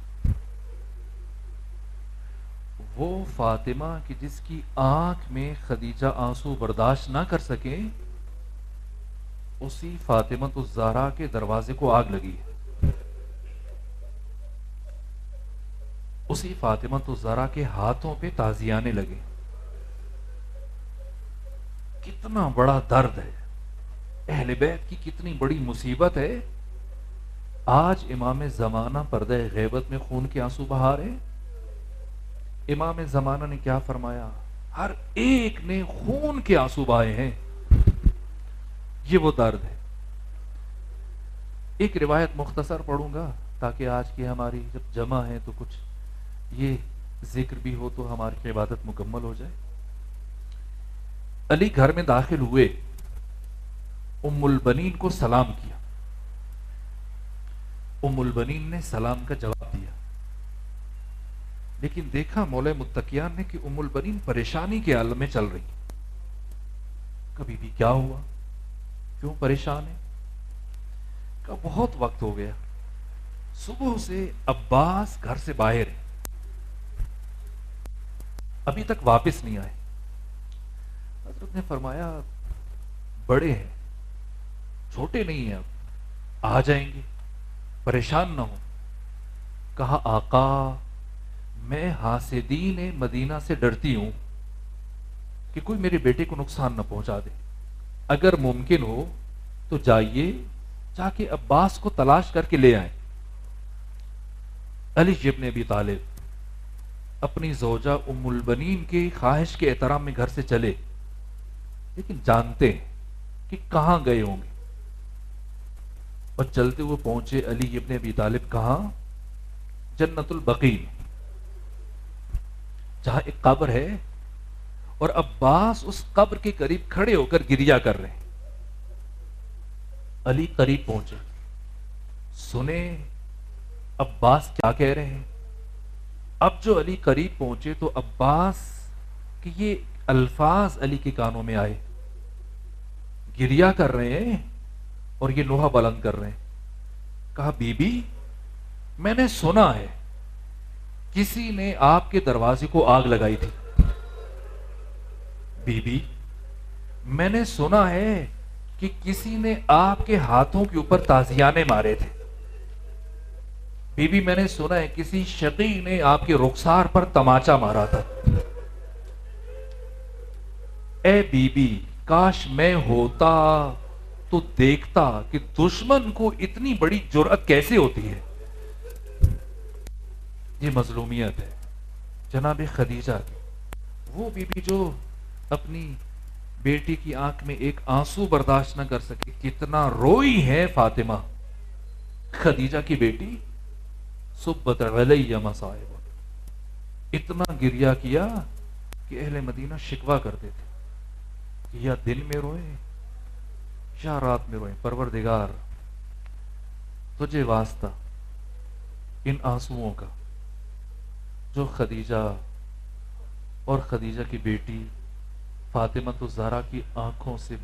S1: وہ فاطمہ کی جس کی آنکھ میں خدیجہ آنسو برداشت نہ کر سکے، اسی فاطمہ الزہرا کے دروازے کو آگ لگی ہے، اسی فاطمہ الزہرا کے ہاتھوں پہ تازیانے لگے، کتنا بڑا درد ہے، اہل بیت کی کتنی بڑی مصیبت ہے، آج امام زمانہ پردہ غیبت میں خون کے آنسو بہا رہے۔ امام زمانہ نے کیا فرمایا؟ ہر ایک نے خون کے آنسو بہائے ہیں، یہ وہ درد ہے۔ ایک روایت مختصر پڑھوں گا تاکہ آج کی ہماری جب جمع ہے تو کچھ یہ ذکر بھی ہو تو ہماری عبادت مکمل ہو جائے۔ علی گھر میں داخل ہوئے، ام البنین کو سلام کیا، ام البنین نے سلام کا جواب دیا، لیکن دیکھا مولا متقیان نے کہ ام البنین پریشانی کے عالم میں چل رہی، کبھی بھی کیا ہوا، کیوں پریشان ہے؟ کہ بہت وقت ہو گیا، صبح سے عباس گھر سے باہر ہے، ابھی تک واپس نہیں آئے۔ حضرت نے فرمایا بڑے ہیں، چھوٹے نہیں ہیں، اب آ جائیں گے، پریشان نہ ہو۔ کہا آقا میں حاسدین مدینہ سے ڈرتی ہوں کہ کوئی میرے بیٹے کو نقصان نہ پہنچا دے، اگر ممکن ہو تو جائیے جا کے عباس کو تلاش کر کے لے آئیں۔ علی ابن ابی طالب اپنی زوجہ ام البنین کی خواہش کے احترام میں گھر سے چلے، لیکن جانتے ہیں کہ کہاں گئے ہوں گے، اور چلتے ہوئے پہنچے علی ابن ابی طالب کہاں؟ جنت البقیع میں، جہاں ایک قبر ہے، اور عباس اس قبر کے قریب کھڑے ہو کر گریا کر رہے ہیں۔ علی قریب پہنچے، سنے عباس کیا کہہ رہے ہیں۔ اب جو علی قریب پہنچے تو عباس کہ یہ الفاظ علی کے کانوں میں آئے، گریا کر رہے ہیں اور یہ لوہا بلند کر رہے ہیں۔ کہا بی بی میں نے سنا ہے کسی نے آپ کے دروازے کو آگ لگائی تھی۔ بی بی میں نے سنا ہے کہ کسی نے آپ کے ہاتھوں کے اوپر تازیانے مارے تھے۔ بی بی میں نے سنا ہے کسی شقی نے آپ کے رخسار پر تماچا مارا تھا۔ اے بی بی کاش میں ہوتا تو دیکھتا کہ دشمن کو اتنی بڑی جرأت کیسے ہوتی ہے۔ یہ مظلومیت ہے جناب خدیجہ کی، وہ بی بی جو اپنی بیٹی کی آنکھ میں ایک آنسو برداشت نہ کر سکے، کتنا روئی ہے فاطمہ خدیجہ کی بیٹی۔ صبت علی مصائب، اتنا گریا کیا کہ اہل مدینہ شکوہ کرتے تھے کہ یا دن میں روئے یا رات میں روئے، پروردگار تجھے واسطہ ان آنسوؤں کا جو خدیجہ اور خدیجہ کی بیٹی فاطمہ الزہرا کی آنکھوں سے